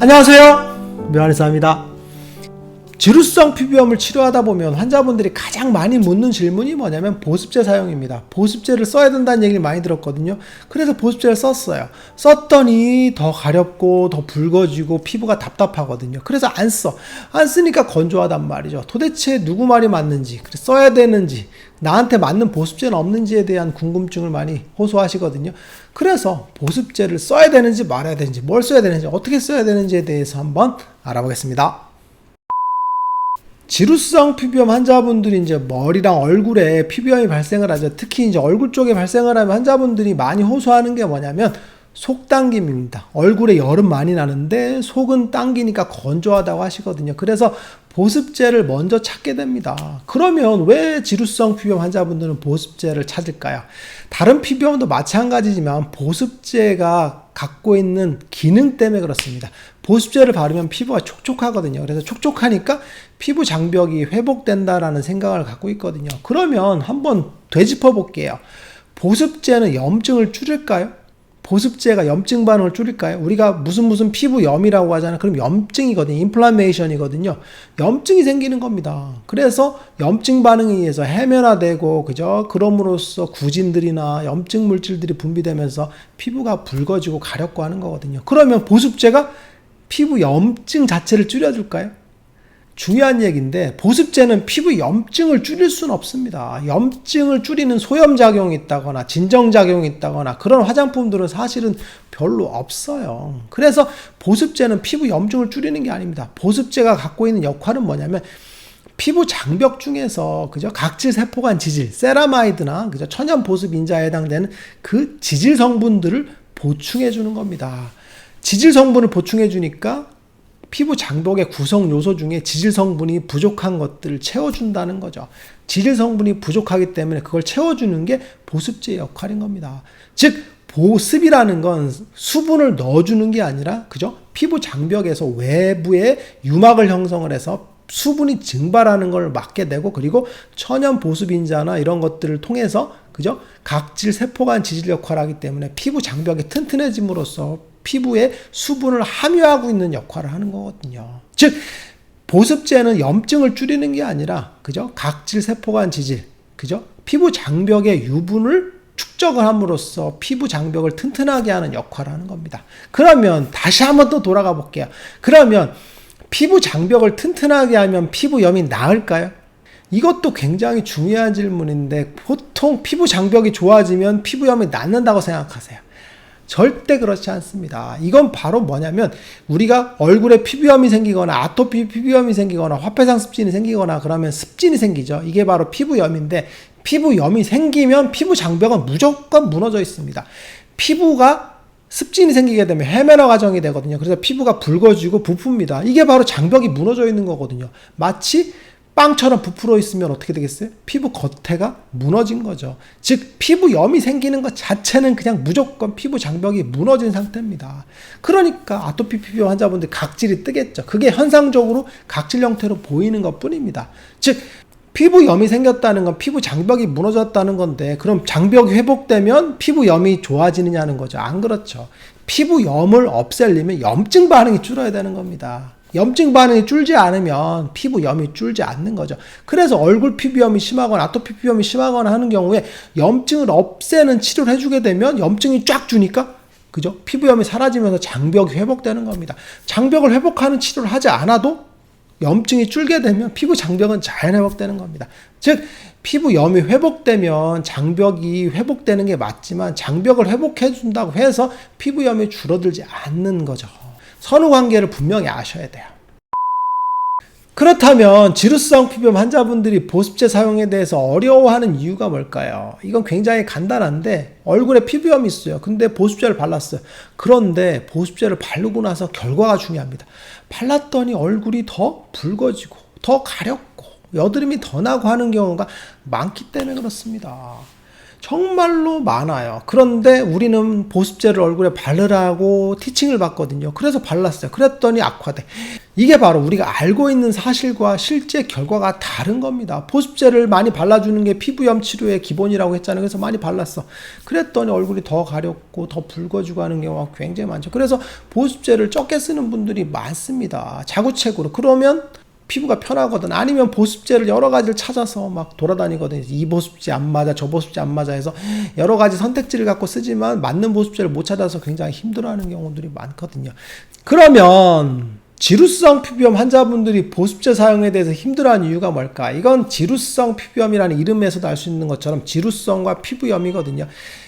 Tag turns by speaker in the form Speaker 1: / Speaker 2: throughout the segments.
Speaker 1: 안녕하세요, 묘한의사입니다. 지루성 피부염을 치료하다 보면 환자분들이 가장 많이 묻는 질문이 뭐냐면 보습제 사용입니다. 보습제를 써야 된다는 얘기를 많이 들었거든요. 그래서 보습제를 썼어요. 썼더니 더 가렵고 더 붉어지고 피부가 답답하거든요. 그래서 안 쓰니까 건조하단 말이죠. 도대체 누구 말이 맞는지, 써야 되는지, 나한테 맞는 보습제는 없는지에 대한 궁금증을 많이 호소하시거든요. 그래서 보습제를 써야 되는지 말아야 되는지, 뭘 써야 되는지, 어떻게 써야 되는지에 대해서 한번 알아보겠습니다. 지루성 피부염 환자분들이 이제 머리랑 얼굴에 피부염이 발생을 하죠. 특히 이제 얼굴 쪽에 발생을 하면 환자분들이 많이 호소하는 게 뭐냐면 속당김입니다. 얼굴에 열은 많이 나는데 속은 당기니까 건조하다고 하시거든요. 그래서 보습제를 먼저 찾게 됩니다. 그러면 왜 지루성 피부염 환자분들은 보습제를 찾을까요? 다른 피부염도 마찬가지지만 보습제가 갖고 있는 기능 때문에 그렇습니다. 보습제를 바르면 피부가 촉촉하거든요. 그래서 촉촉하니까 피부 장벽이 회복된다라는 생각을 갖고 있거든요. 그러면 한번 되짚어 볼게요. 보습제는 염증을 줄일까요? 보습제가 염증 반응을 줄일까요? 우리가 무슨 피부염이라고 하잖아요. 그럼 염증이거든요. 인플라메이션이거든요. 염증이 생기는 겁니다. 그래서 염증 반응에 의해서 해면화되고, 그죠? 그럼으로써 구진들이나 염증 물질들이 분비되면서 피부가 붉어지고 가렵고 하는 거거든요. 그러면 보습제가 피부 염증 자체를 줄여줄까요? 중요한 얘기인데 보습제는 피부 염증을 줄일 수는 없습니다. 염증을 줄이는 소염작용이 있다거나 진정작용이 있다거나 그런 화장품들은 사실은 별로 없어요. 그래서 보습제는 피부 염증을 줄이는 게 아닙니다. 보습제가 갖고 있는 역할은 뭐냐면 피부 장벽 중에서, 그죠? 각질 세포간 지질, 세라마이드나, 그죠? 천연 보습 인자에 해당되는 그 지질 성분들을 보충해 주는 겁니다. 지질 성분을 보충해 주니까 피부 장벽의 구성 요소 중에 지질 성분이 부족한 것들을 채워준다는 거죠. 지질 성분이 부족하기 때문에 그걸 채워주는 게 보습제의 역할인 겁니다. 즉, 보습이라는 건 수분을 넣어주는 게 아니라, 그죠? 피부 장벽에서 외부에 유막을 형성을 해서 수분이 증발하는 걸 막게 되고, 그리고 천연 보습인자나 이런 것들을 통해서, 그죠? 각질 세포간 지질 역할을 하기 때문에 피부 장벽이 튼튼해짐으로써 피부에 수분을 함유하고 있는 역할을 하는 거거든요. 즉, 보습제는 염증을 줄이는 게 아니라, 그죠? 각질 세포간 지질, 그죠? 피부 장벽의 유분을 축적을 함으로써 피부 장벽을 튼튼하게 하는 역할을 하는 겁니다. 그러면 다시 한번 또 돌아가 볼게요. 그러면 피부 장벽을 튼튼하게 하면 피부염이 나을까요? 이것도 굉장히 중요한 질문인데 보통 피부 장벽이 좋아지면 피부염이 낫는다고 생각하세요. 절대 그렇지 않습니다. 이건 바로 뭐냐면 우리가 얼굴에 피부염이 생기거나 아토피 피부염이 생기거나 화폐상 습진이 생기거나 그러면 습진이 생기죠. 이게 바로 피부염인데 피부염이 생기면 피부 장벽은 무조건 무너져 있습니다. 피부가 습진이 생기게 되면 해면화 과정이 되거든요. 그래서 피부가 붉어지고 부풉니다. 이게 바로 장벽이 무너져 있는 거거든요. 마치 빵처럼 부풀어 있으면 어떻게 되겠어요? 피부 겉에가 무너진 거죠. 즉 피부염이 생기는 것 자체는 그냥 무조건 피부 장벽이 무너진 상태입니다. 그러니까 아토피 피부 환자분들 각질이 뜨겠죠. 그게 현상적으로 각질 형태로 보이는 것 뿐입니다. 즉 피부염이 생겼다는 건 피부 장벽이 무너졌다는 건데 그럼 장벽이 회복되면 피부염이 좋아지느냐는 거죠. 안 그렇죠. 피부염을 없애려면 염증 반응이 줄어야 되는 겁니다. 염증 반응이 줄지 않으면 피부염이 줄지 않는 거죠. 그래서 얼굴 피부염이 심하거나 아토피 피부염이 심하거나 하는 경우에 염증을 없애는 치료를 해주게 되면 염증이 쫙 주니까, 그죠? 피부염이 사라지면서 장벽이 회복되는 겁니다. 장벽을 회복하는 치료를 하지 않아도 염증이 줄게 되면 피부 장벽은 자연 회복되는 겁니다. 즉 피부염이 회복되면 장벽이 회복되는 게 맞지만 장벽을 회복해 준다고 해서 피부염이 줄어들지 않는 거죠. 선후관계를 분명히 아셔야 돼요. 그렇다면 지루성 피부염 환자분들이 보습제 사용에 대해서 어려워하는 이유가 뭘까요? 이건 굉장히 간단한데 얼굴에 피부염이 있어요. 근데 보습제를 발랐어요. 그런데 보습제를 바르고 나서 결과가 중요합니다. 발랐더니 얼굴이 더 붉어지고 더 가렵고 여드름이 더 나고 하는 경우가 많기 때문에 그렇습니다. 정말로 많아요. 그런데 우리는 보습제를 얼굴에 바르라고 티칭을 받거든요. 그래서 발랐어요. 그랬더니 악화돼. 이게 바로 우리가 알고 있는 사실과 실제 결과가 다른 겁니다. 보습제를 많이 발라주는 게 피부염 치료의 기본이라고 했잖아요. 그래서 많이 발랐어. 그랬더니 얼굴이 더 가렵고 더 붉어지고 하는 경우가 굉장히 많죠. 그래서 보습제를 적게 쓰는 분들이 많습니다. 자구책으로. 그러면 피부가 편하거든. 아니면 보습제를 여러 가지를 찾아서 막 돌아다니거든. 이 보습제 안 맞아, 저 보습제 안 맞아 해서 여러 가지 선택지를 갖고 쓰지만 맞는 보습제를 못 찾아서 굉장히 힘들어하는 경우들이 많거든요. 그러면 지루성 피부염 환자분들이 보습제 사용에 대해서 힘들어하는 이유가 뭘까? 이건 지루성 피부염이라는 이름에서도 알 수 있는 것처럼 지루성과 피부염이거든요.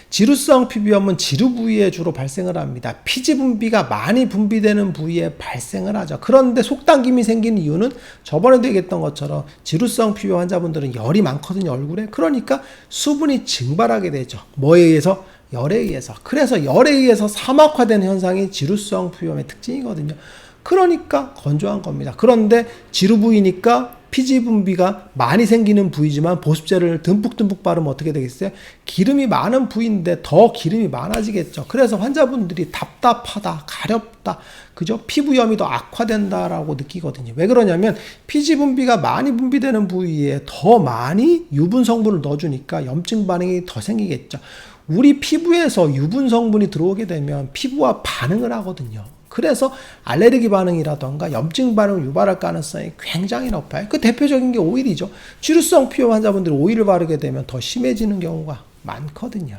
Speaker 1: 지루성 피부염은 지루 부위에 주로 발생을 합니다. 피지 분비가 많이 분비되는 부위에 발생을 하죠. 그런데 속당김이 생기는 이유는 저번에도 얘기했던 것처럼 지루성 피부염 환자분들은 열이 많거든요, 얼굴에. 그러니까 수분이 증발하게 되죠. 뭐에 의해서? 열에 의해서. 그래서 열에 의해서 사막화되는 현상이 지루성 피부염의 특징이거든요. 그러니까 건조한 겁니다. 그런데 지루 부위니까 피지 분비가 많이 생기는 부위지만 보습제를 듬뿍듬뿍 바르면 어떻게 되겠어요? 기름이 많은 부위인데 더 기름이 많아지겠죠. 그래서 환자분들이 답답하다, 가렵다, 그죠? 피부염이 더 악화된다라고 느끼거든요. 왜 그러냐면 피지 분비가 많이 분비되는 부위에 더 많이 유분 성분을 넣어주니까 염증 반응이 더 생기겠죠. 우리 피부에서 유분 성분이 들어오게 되면 피부와 반응을 하거든요. 그래서 알레르기 반응이라던가 염증 반응을 유발할 가능성이 굉장히 높아요. 그 대표적인 게 오일이죠. 지루성 피부염 환자분들이 오일을 바르게 되면 더 심해지는 경우가 많거든요.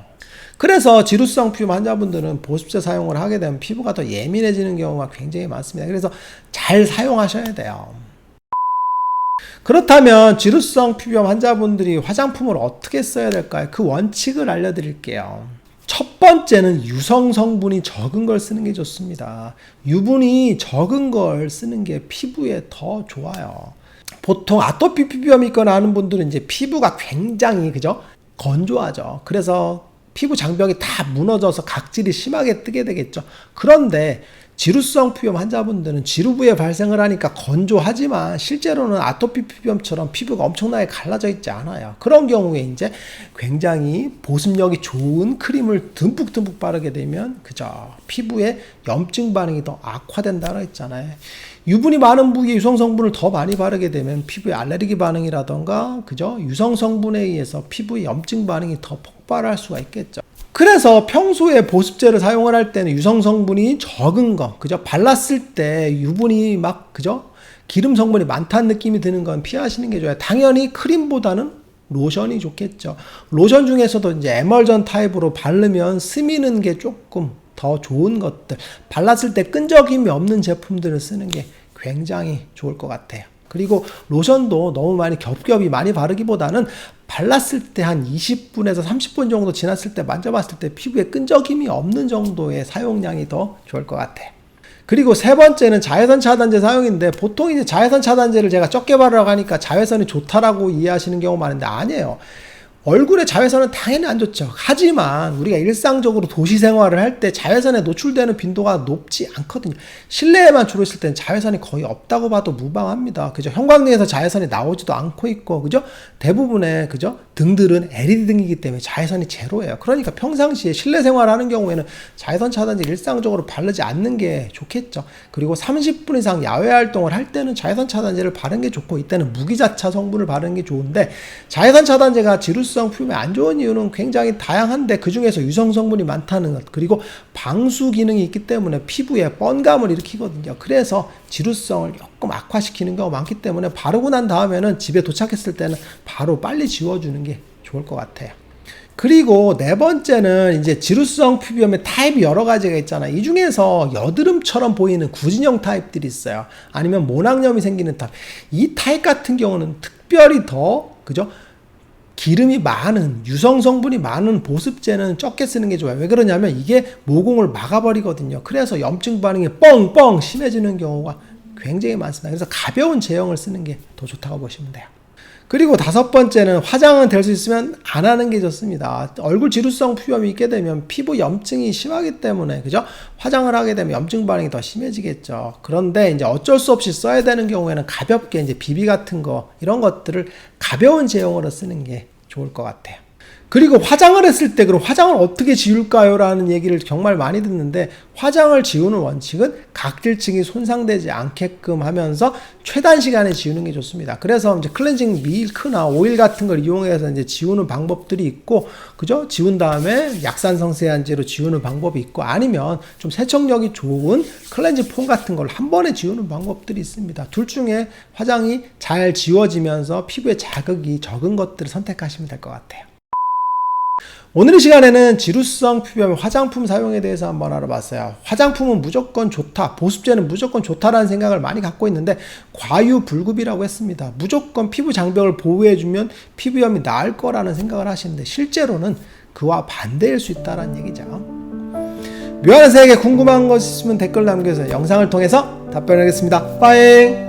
Speaker 1: 그래서 지루성 피부염 환자분들은 보습제 사용을 하게 되면 피부가 더 예민해지는 경우가 굉장히 많습니다. 그래서 잘 사용하셔야 돼요. 그렇다면 지루성 피부염 환자분들이 화장품을 어떻게 써야 될까요? 그 원칙을 알려드릴게요. 첫 번째는 유성 성분이 적은 걸 쓰는 게 좋습니다. 유분이 적은 걸 쓰는 게 피부에 더 좋아요. 보통 아토피 피부염이 있거나 하는 분들은 이제 피부가 굉장히 그죠? 건조하죠. 그래서 피부 장벽이 다 무너져서 각질이 심하게 뜨게 되겠죠. 그런데 지루성 피부염 환자분들은 지루부에 발생을 하니까 건조하지만 실제로는 아토피 피부염처럼 피부가 엄청나게 갈라져 있지 않아요. 그런 경우에 이제 굉장히 보습력이 좋은 크림을 듬뿍듬뿍 바르게 되면 그저 피부에 염증 반응이 더 악화된다고 했잖아요. 유분이 많은 부위에 유성 성분을 더 많이 바르게 되면 피부에 알레르기 반응이라던가 그죠? 유성 성분에 의해서 피부의 염증 반응이 더 폭발할 수가 있겠죠. 그래서 평소에 보습제를 사용을 할 때는 유성 성분이 적은 거, 그죠? 발랐을 때 유분이 막, 그죠? 기름 성분이 많다는 느낌이 드는 건 피하시는 게 좋아요. 당연히 크림보다는 로션이 좋겠죠. 로션 중에서도 이제 에멀전 타입으로 바르면 스미는 게 조금 더 좋은 것들, 발랐을 때 끈적임이 없는 제품들을 쓰는 게 굉장히 좋을 것 같아요. 그리고 로션도 너무 많이 겹겹이 많이 바르기보다는 발랐을 때 한 20분에서 30분 정도 지났을 때 만져봤을 때 피부에 끈적임이 없는 정도의 사용량이 더 좋을 것 같아요. 그리고 세 번째는 자외선 차단제 사용인데 보통 이제 자외선 차단제를 제가 적게 바르라고 하니까 자외선이 좋다라고 이해하시는 경우 많은데 아니에요. 얼굴에 자외선은 당연히 안 좋죠. 하지만 우리가 일상적으로 도시 생활을 할 때 자외선에 노출되는 빈도가 높지 않거든요. 실내에만 주로 있을 때는 자외선이 거의 없다고 봐도 무방합니다. 그죠? 형광등에서 자외선이 나오지도 않고 있고, 그죠? 대부분의, 그죠? 등들은 LED 등이기 때문에 자외선이 제로예요. 그러니까 평상시에 실내 생활하는 경우에는 자외선 차단제 일상적으로 바르지 않는 게 좋겠죠. 그리고 30분 이상 야외 활동을 할 때는 자외선 차단제를 바르는 게 좋고, 이때는 무기자차 성분을 바르는 게 좋은데, 자외선 차단제가 지루성 피부에 안 좋은 이유는 굉장히 다양한데 그 중에서 유성 성분이 많다는 것, 그리고 방수 기능이 있기 때문에 피부에 뻔감을 일으키거든요. 그래서 지루성을 조금 악화시키는 경우가 많기 때문에 바르고 난 다음에는 집에 도착했을 때는 바로 빨리 지워주는 게 좋을 것 같아요. 그리고 네 번째는 이제 지루성 피부염의 타입이 여러 가지가 있잖아요. 이 중에서 여드름처럼 보이는 구진형 타입들이 있어요. 아니면 모낭염이 생기는 타입. 이 타입 같은 경우는 특별히 더, 그죠? 기름이 많은 유성 성분이 많은 보습제는 적게 쓰는 게 좋아요. 왜 그러냐면 이게 모공을 막아버리거든요. 그래서 염증 반응이 뻥뻥 심해지는 경우가 굉장히 많습니다. 그래서 가벼운 제형을 쓰는 게 더 좋다고 보시면 돼요. 그리고 다섯 번째는 화장은 될 수 있으면 안 하는 게 좋습니다. 얼굴 지루성 피부염이 있게 되면 피부 염증이 심하기 때문에 그죠? 화장을 하게 되면 염증 반응이 더 심해지겠죠. 그런데 이제 어쩔 수 없이 써야 되는 경우에는 가볍게 이제 비비 같은 거 이런 것들을 가벼운 제형으로 쓰는 게 좋을 것 같아요. 그리고 화장을 했을 때 그럼 화장을 어떻게 지울까요? 라는 얘기를 정말 많이 듣는데, 화장을 지우는 원칙은 각질층이 손상되지 않게끔 하면서 최단 시간에 지우는 게 좋습니다. 그래서 이제 클렌징 밀크나 오일 같은 걸 이용해서 이제 지우는 방법들이 있고, 그죠? 지운 다음에 약산성 세안제로 지우는 방법이 있고, 아니면 좀 세척력이 좋은 클렌징 폼 같은 걸 한 번에 지우는 방법들이 있습니다. 둘 중에 화장이 잘 지워지면서 피부에 자극이 적은 것들을 선택하시면 될 것 같아요. 오늘 이 시간에는 지루성 피부염 화장품 사용에 대해서 한번 알아봤어요. 화장품은 무조건 좋다, 보습제는 무조건 좋다라는 생각을 많이 갖고 있는데 과유불급이라고 했습니다. 무조건 피부 장벽을 보호해주면 피부염이 나을 거라는 생각을 하시는데 실제로는 그와 반대일 수 있다는 얘기죠. 묘한 세계 궁금한 것 있으면 댓글 남겨서 영상을 통해서 답변하겠습니다. 빠잉!